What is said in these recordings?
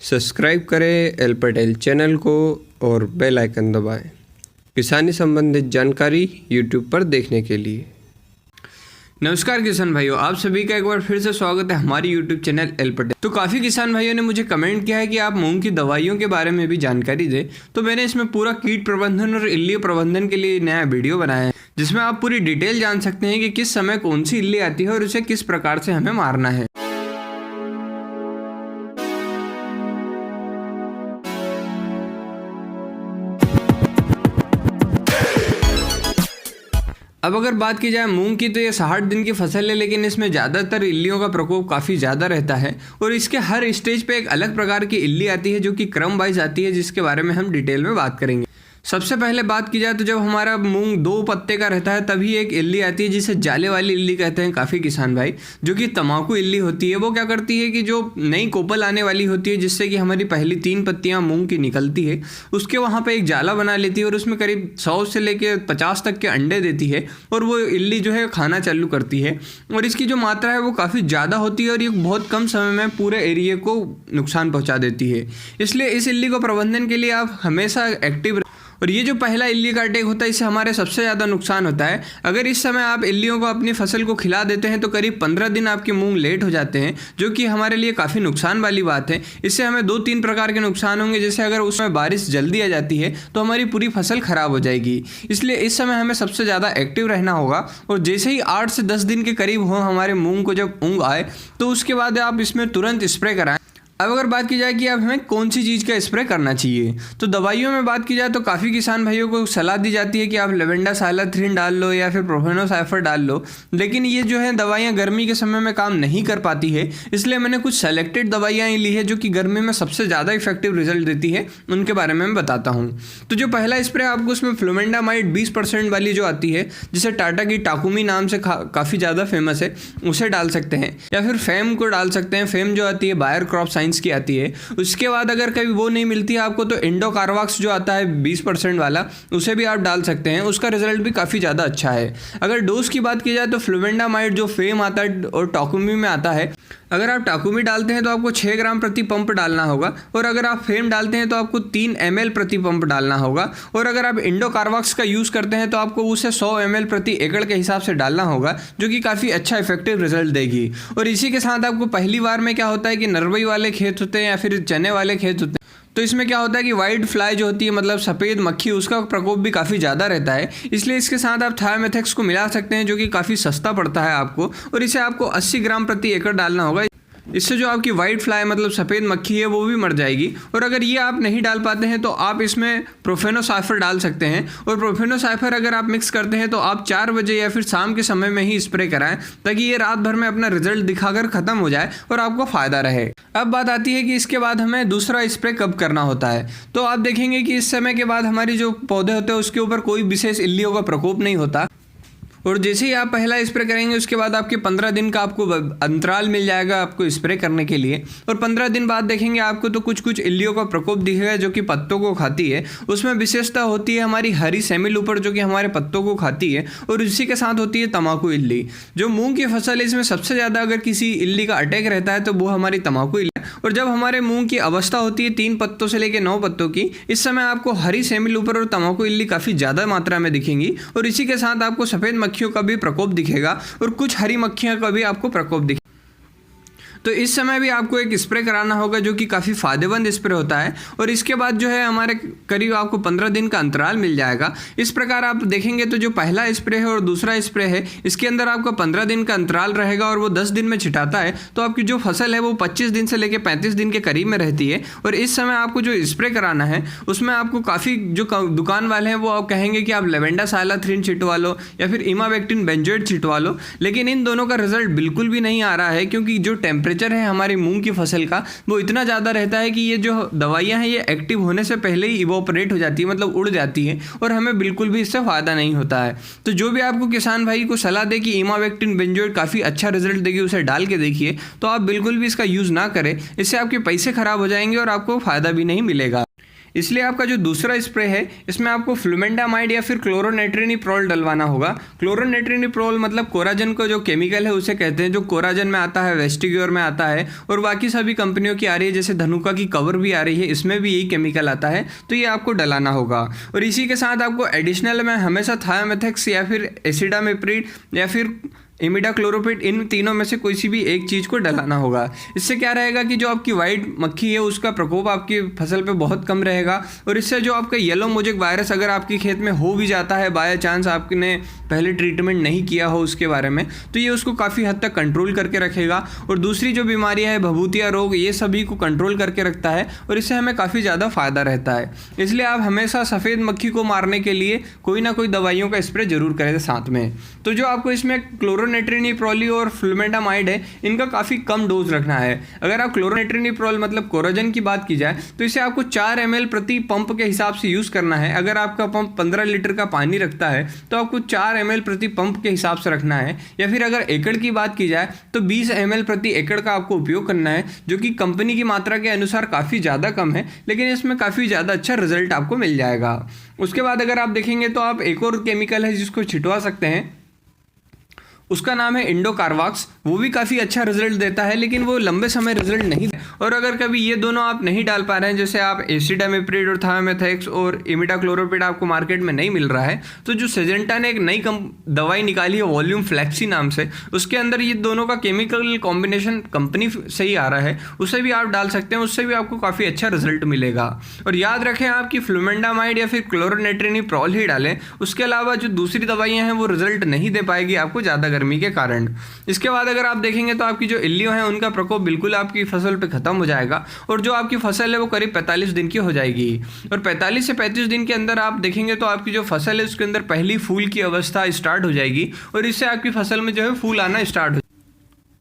Subscribe करें L Patel channel को और बेल आइकन दबाएं किसानी संबंधित जानकारी यूट्यूब पर देखने के लिए। नमस्कार किसान भाइयों, आप सभी का एक बार फिर से स्वागत है हमारी यूट्यूब चैनल एल पटेल। तो काफ़ी किसान भाइयों ने मुझे कमेंट किया है कि आप मूंग की दवाइयों के बारे में भी जानकारी दें, तो मैंने इसमें पूरा कीट प्रबंधन और इल्ली प्रबंधन के लिए नया वीडियो बनाया है, जिसमें आप पूरी डिटेल जान सकते हैं कि किस समय कौन सी इल्ली आती है और उसे किस प्रकार से हमें मारना है। अब अगर बात की जाए मूंग की, तो ये 60 दिन की फसल है, लेकिन इसमें ज़्यादातर इल्लियों का प्रकोप काफ़ी ज़्यादा रहता है और इसके हर स्टेज पे एक अलग प्रकार की इल्ली आती है जो कि क्रम वाइज आती है, जिसके बारे में हम डिटेल में बात करेंगे। सबसे पहले बात की जाए तो जब हमारा मूंग 2 पत्ते का रहता है तभी एक इल्ली आती है जिसे जाले वाली इल्ली कहते हैं काफ़ी किसान भाई, जो कि तम्बाकू इल्ली होती है। वो क्या करती है कि जो नई कोपल आने वाली होती है, जिससे कि हमारी पहली 3 पत्तियां मूंग की निकलती है, उसके वहाँ पे एक जाला बना लेती है और उसमें करीब 100 से लेकर 50 तक के अंडे देती है और वो इल्ली जो है खाना चालू करती है और इसकी जो मात्रा है वो काफ़ी ज़्यादा होती है और ये बहुत कम समय में पूरे एरिया को नुकसान पहुँचा देती है। इसलिए इस इल्ली को प्रबंधन के लिए आप हमेशा एक्टिव। और ये जो पहला इल्ली का अटैक होता है, इससे हमारे सबसे ज़्यादा नुकसान होता है। अगर इस समय आप इल्लियों को अपनी फसल को खिला देते हैं तो करीब 15 दिन आपके मूंग लेट हो जाते हैं, जो कि हमारे लिए काफ़ी नुकसान वाली बात है। इससे हमें 2-3 प्रकार के नुकसान होंगे। जैसे अगर उसमें बारिश जल्दी आ जाती है तो हमारी पूरी फसल खराब हो जाएगी। इसलिए इस समय हमें सबसे ज़्यादा एक्टिव रहना होगा और जैसे ही 8 से 10 दिन के करीब हो हमारे मूंग को जब ऊँग आए तो उसके बाद आप इसमें तुरंत स्प्रे कराएं। अब अगर बात की जाए कि अब हमें कौन सी चीज़ का स्प्रे करना चाहिए, तो दवाइयों में बात की जाए तो काफ़ी किसान भाइयों को सलाह दी जाती है कि आप लेवेंडासाइलाथ्रिन डाल लो या फिर प्रोफेनोसाइफर डाल लो, लेकिन ये जो है दवाइयाँ गर्मी के समय में काम नहीं कर पाती है। इसलिए मैंने कुछ सेलेक्टेड दवाइयाँ ली है जो कि गर्मी में सबसे ज़्यादा इफेक्टिव रिजल्ट देती है, उनके बारे में मैं बताता हूँ। तो जो पहला स्प्रे आपको उसमें फ्लोमेंडामाइड 20% वाली जो आती है, जिसे टाटा की टाकुमी नाम से काफ़ी ज़्यादा फेमस है, उसे डाल सकते हैं या फिर फेम को डाल सकते हैं। फेम जो आती है बायर क्रॉप साइंस की आती है। उसके बाद अगर कभी वो नहीं मिलती है आपको तो इंडोकार्वाक्स जो आता है 20% वाला, उसे भी आप डाल सकते हैं। उसका रिजल्ट भी काफ़ी ज़्यादा अच्छा है। अगर डोज की बात की जाए तो फ्लोवेंडामाइड जो फेम आता है और टाकुमी में आता है, अगर आप टाकुमी डालते हैं तो आपको 6 ग्राम प्रति पंप डालना होगा और अगर आप फेम डालते हैं तो आपको 3 ml प्रति पंप डालना होगा और अगर आप इंडोकार्वाक्स का यूज़ करते हैं तो आपको उसे 100 ml प्रति एकड़ के हिसाब से डालना होगा, जो कि काफ़ी अच्छा इफेक्टिव रिजल्ट देगी। और इसी के साथ आपको पहली बार में क्या होता है कि नरवई वाले खेत होते हैं या फिर चने वाले खेत होते हैं, तो इसमें क्या होता है कि वाइट फ्लाई जो होती है, मतलब सफ़ेद मक्खी, उसका प्रकोप भी काफ़ी ज़्यादा रहता है। इसलिए इसके साथ आप थायोमेथेक्स को मिला सकते हैं, जो कि काफ़ी सस्ता पड़ता है आपको, और इसे आपको 80 ग्राम प्रति एकड़ डालना होगा। इससे जो आपकी वाइट फ्लाई मतलब सफ़ेद मक्खी है वो भी मर जाएगी। और अगर ये आप नहीं डाल पाते हैं तो आप इसमें प्रोफेनोसाइफर डाल सकते हैं और प्रोफेनोसाइफर अगर आप मिक्स करते हैं तो आप 4 बजे या फिर शाम के समय में ही स्प्रे कराएं, ताकि ये रात भर में अपना रिजल्ट दिखाकर ख़त्म हो जाए और आपको फ़ायदा रहे। अब बात आती है कि इसके बाद हमें दूसरा स्प्रे कब करना होता है। तो आप देखेंगे कि इस समय के बाद हमारी जो पौधे होते हैं उसके ऊपर कोई विशेष इल्लियों का प्रकोप नहीं होता और जैसे ही आप पहला स्प्रे करेंगे उसके बाद आपके 15 दिन का आपको अंतराल मिल जाएगा आपको स्प्रे करने के लिए। और 15 दिन बाद देखेंगे आपको तो कुछ इल्लियों का प्रकोप दिखेगा जो कि पत्तों को खाती है। उसमें विशेषता होती है हमारी हरी सेमिलूपर, जो कि हमारे पत्तों को खाती है, और इसी के साथ होती है तम्बाकू इल्ली। जो मूंग की फसल है इसमें सबसे ज़्यादा अगर किसी इल्ली का अटैक रहता है तो वो हमारी तम्बाकू इल्ली। और जब हमारे मूंग की अवस्था होती है 3 पत्तों से लेकर 9 पत्तों की, इस समय आपको हरी सेमिलूपर और तम्बाकू इल्ली काफ़ी ज़्यादा मात्रा में दिखेंगी और इसी के साथ आपको सफ़ेद मक्खियों का भी प्रकोप दिखेगा और कुछ हरी मक्खियाँ का भी आपको प्रकोप दिखेगा। तो इस समय भी आपको एक स्प्रे कराना होगा जो कि काफ़ी फ़ायदेमंद स्प्रे होता है और इसके बाद जो है हमारे करीब आपको 15 दिन का अंतराल मिल जाएगा। इस प्रकार आप देखेंगे तो जो पहला स्प्रे है और दूसरा स्प्रे है, इसके अंदर आपका 15 दिन का अंतराल रहेगा और वो 10 दिन में छिटाता है, तो आपकी जो फसल है वो 25 दिन से लेकर 35 दिन के करीब में रहती है। और इस समय आपको जो स्प्रे कराना है उसमें आपको काफ़ी जो दुकान वाले हैं वो आप कहेंगे कि आप लेवेंडासाइलाथ्रिन छिटवा लो या फिर इमावेक्टिन बेंजोएट छिटवा लो, लेकिन इन दोनों का रिजल्ट बिल्कुल भी नहीं आ रहा है, क्योंकि जो टेम्परेचर है हमारी मूंग की फसल का वो इतना ज़्यादा रहता है कि ये जो दवाइयाँ हैं ये एक्टिव होने से पहले ही इवोपरेट हो जाती है, मतलब उड़ जाती है और हमें बिल्कुल भी इससे फ़ायदा नहीं होता है। तो जो भी आपको किसान भाई को सलाह दे कि इमावेक्टिन बेंजोएट काफ़ी अच्छा रिजल्ट देगी, उसे डाल के देखिए, तो आप बिल्कुल भी इसका यूज़ ना करें। इससे आपके पैसे खराब हो जाएंगे और आपको फ़ायदा भी नहीं मिलेगा। इसलिए आपका जो दूसरा स्प्रे है इसमें आपको फ्लुमेंडामाइड या फिर क्लोरोनेट्रिनिप्रोल डलवाना होगा। क्लोरोनेट्रिनिप्रोल मतलब कोराजन को जो केमिकल है उसे कहते हैं, जो कोराजन में आता है, वेस्टिग्योर में आता है और बाकी सभी कंपनियों की आ रही है, जैसे धनुका की कवर भी आ रही है, इसमें भी यही केमिकल आता है, तो ये आपको डलाना होगा। और इसी के साथ आपको एडिशनल में हमेशा थायोमेथेक्स या फिर एसिडामिप्रिड या फिर इमिडाक्लोरोपिड, इन तीनों में से कोई सी भी एक चीज़ को डलाना होगा। इससे क्या रहेगा कि जो आपकी वाइट मक्खी है उसका प्रकोप आपकी फसल पे बहुत कम रहेगा और इससे जो आपका येलो मोजेक वायरस अगर आपके खेत में हो भी जाता है, बाय चांस आपने पहले ट्रीटमेंट नहीं किया हो उसके बारे में, तो ये उसको काफ़ी हद तक कंट्रोल करके रखेगा। और दूसरी जो बीमारियाँ है, भभूतिया रोग, ये सभी को कंट्रोल करके रखता है और इससे हमें काफ़ी ज़्यादा फ़ायदा रहता है। इसलिए आप हमेशा सफ़ेद मक्खी को मारने के लिए कोई ना कोई दवाइयों का स्प्रे जरूर करें साथ में। तो जो आपको इसमें क्लोरोनेट्रिनिप्रोल और फ्लुमेंडामाइड है, इनका काफ़ी कम डोज रखना है। अगर आप क्लोरोनेट्रिनिप्रोल मतलब कोराजन की बात की जाए तो इसे आपको 4 ml प्रति पंप के हिसाब से यूज़ करना है। अगर आपका पंप 15 लीटर का पानी रखता है तो आपको 4 ml प्रति पंप के हिसाब से रखना है। या फिर अगर एकड़ की बात की जाए तो 20 ml प्रति एकड़ का आपको उपयोग करना है, जो कि कंपनी की मात्रा के अनुसार काफ़ी ज़्यादा कम है, लेकिन इसमें काफ़ी ज़्यादा अच्छा रिजल्ट आपको मिल जाएगा। उसके बाद अगर आप देखेंगे तो आप एक और केमिकल है जिसको छिटवा सकते हैं, उसका नाम है इंडोकार्वाक्स। वो भी काफ़ी अच्छा रिजल्ट देता है, लेकिन वो लंबे समय रिजल्ट नहीं देता। और अगर कभी ये दोनों आप नहीं डाल पा रहे हैं, जैसे आप एसिडामिप्रिड और थायोमेथेक्स और इमिडाक्लोरोपिड आपको मार्केट में नहीं मिल रहा है, तो जो सिजेंटा ने एक नई दवाई निकाली है वॉल्यूम फ्लैक्सी नाम से, उसके अंदर ये दोनों का केमिकल कॉम्बिनेशन कंपनी से ही आ रहा है, उसे भी आप डाल सकते हैं, उससे भी आपको काफ़ी अच्छा रिजल्ट मिलेगा। और याद रखें आपकी फ्लुमेंडामाइड या फिर क्लोरोनेट्रिनिप्रोल ही डालें, उसके अलावा जो दूसरी दवाइयाँ हैं वो रिजल्ट नहीं दे पाएगी आपको ज़्यादा गर्मी के कारण। इसके बाद अगर आप देखेंगे तो आपकी जो इल्लियों है उनका प्रकोप बिल्कुल आपकी फसल पे खत्म हो जाएगा और जो आपकी फसल है वो करीब 45 दिन की हो जाएगी। और 45 से 35 दिन के अंदर आप देखेंगे तो आपकी जो फसल है उसके अंदर पहली फूल की अवस्था स्टार्ट हो जाएगी और इससे आपकी फसल में जो है फूल आना स्टार्ट हो।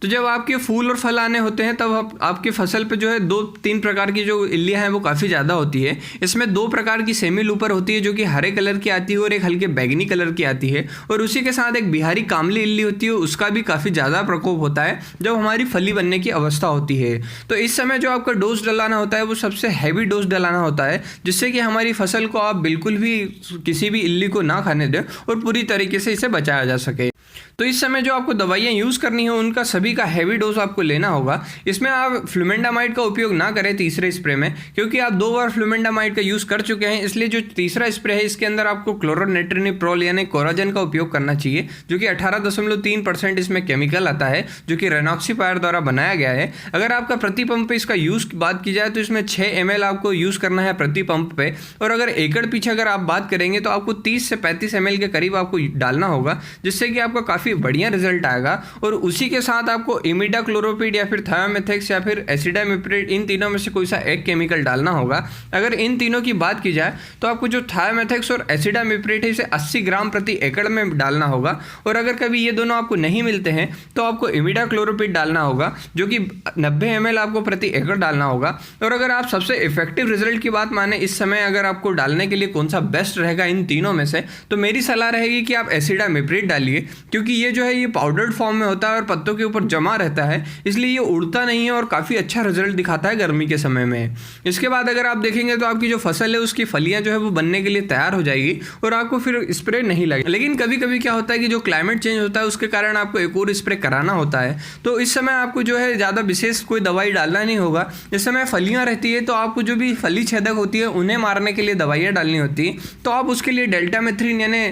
तो जब आपके फूल और फल आने होते हैं तब आपके फसल पे जो है 2-3 प्रकार की जो इल्लियाँ हैं वो काफ़ी ज़्यादा होती है। इसमें 2 प्रकार की सेमी लूपर होती है जो कि हरे कलर की आती है और एक हल्के बैगनी कलर की आती है, और उसी के साथ एक बिहारी कामली इल्ली होती है, उसका भी काफ़ी ज़्यादा प्रकोप होता है जब हमारी फली बनने की अवस्था होती है। तो इस समय जो आपका डोज डलाना होता है वो सबसे हैवी डोज डलाना होता है, जिससे कि हमारी फसल को आप बिल्कुल भी किसी भी इल्ली को ना खाने दें और पूरी तरीके से इसे बचाया जा सके। तो इस समय जो आपको दवाइयाँ यूज़ करनी है उनका सभी का हैवी डोज आपको लेना होगा। इसमें आप फ्लुमेंडामाइड का उपयोग ना करें तीसरे स्प्रे में, क्योंकि आप 2 बार फ्लुमेंडामाइड का यूज़ कर चुके हैं, इसलिए जो तीसरा स्प्रे है इसके अंदर आपको क्लोरोनेट्रिनिप्रोल यानी कोराजन का उपयोग करना चाहिए, जो कि 18.3% इसमें केमिकल आता है जो कि रेनॉक्सीपायर द्वारा बनाया गया है। अगर आपका प्रति पंप पे इसका यूज़ की बात की जाए तो इसमें 6 ml आपको यूज़ करना है प्रति पंप पे, और अगर एकड़ पीछे अगर आप बात करेंगे तो आपको 30 से 35 ml के करीब आपको डालना होगा, जिससे कि आपका काफ़ी बढ़िया रिजल्ट आएगा। और उसी के साथ आपको इमिडाक्लोरोपिड या फिर थायोमेथेक्स या फिर एसिडामिप्रिड, इन तीनों में से कोई सा एक केमिकल डालना होगा। अगर इन तीनों की बात की जाए तो आपको जो थायोमेथेक्स और एसिडामिप्रिड है इसे 80 ग्राम प्रति एकड़ में डालना होगा, और अगर कभी ये दोनों आपको नहीं मिलते हैं तो आपको इमिडाक्लोरोपिड डालना होगा जो कि 90 ml आपको प्रति एकड़ डालना होगा। और अगर आप सबसे इफेक्टिव रिजल्ट की बात माने इस समय अगर आपको डालने के लिए कौन सा बेस्ट रहेगा इन तीनों में से, तो मेरी सलाह रहेगी कि आप एसिडामिप्रिड डालिए, क्योंकि ये जो है ये पाउडर्ड फॉर्म में होता है और पत्तों के ऊपर जमा रहता है, इसलिए ये उड़ता नहीं है और काफ़ी अच्छा रिजल्ट दिखाता है गर्मी के समय में। इसके बाद अगर आप देखेंगे तो आपकी जो फसल है उसकी फलियां जो है वो बनने के लिए तैयार हो जाएगी और आपको फिर स्प्रे नहीं लगेगा। लेकिन कभी कभी क्या होता है कि जो क्लाइमेट चेंज होता है उसके कारण आपको एक और स्प्रे कराना होता है, तो इस समय आपको जो है ज़्यादा विशेष कोई दवाई डालना नहीं होगा। इस समय फलियाँ रहती है तो आपको जो भी फली छेदक होती है उन्हें मारने के लिए दवाइयाँ डालनी होती है, तो आप उसके लिए डेल्टामेथ्रिन यानी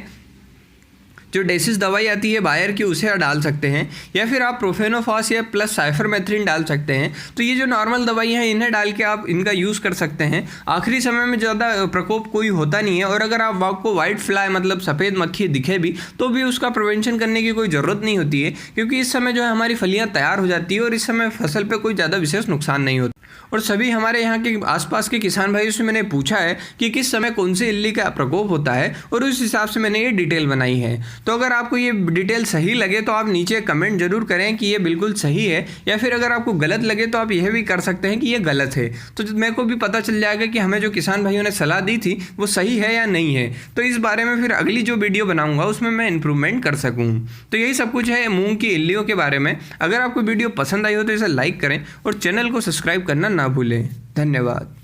जो डेसिस दवाई आती है बायर की उसे डाल सकते हैं, या फिर आप प्रोफेनोफॉस या प्लस साइफरमेथ्रिन डाल सकते हैं। तो ये जो नॉर्मल दवाई हैं इन्हें डाल के आप इनका यूज़ कर सकते हैं। आखिरी समय में ज़्यादा प्रकोप कोई होता नहीं है, और अगर आपको वाइट फ्लाई मतलब सफ़ेद मक्खी दिखे भी तो भी उसका प्रिवेंशन करने की कोई ज़रूरत नहीं होती है, क्योंकि इस समय जो है हमारी फलियाँ तैयार हो जाती है और इस समय फसल पर कोई ज़्यादा विशेष नुकसान नहीं होता। और सभी हमारे यहाँ के आसपास के किसान भाइयों से मैंने पूछा है कि किस समय कौन सी इल्ली का प्रकोप होता है, और उस हिसाब से मैंने ये डिटेल बनाई है। तो अगर आपको ये डिटेल सही लगे तो आप नीचे कमेंट जरूर करें कि ये बिल्कुल सही है, या फिर अगर आपको गलत लगे तो आप यह भी कर सकते हैं कि ये गलत है, तो मेरे को भी पता चल जाएगा कि हमें जो किसान भाइयों ने सलाह दी थी वो सही है या नहीं है। तो इस बारे में फिर अगली जो वीडियो बनाऊंगा उसमें मैं इंप्रूवमेंट कर सकूँ। तो यही सब कुछ है मूंग की इल्लियों के बारे में। अगर आपको वीडियो पसंद आई हो तो इसे लाइक करें और चैनल को सब्सक्राइब करना ना भूलें। धन्यवाद।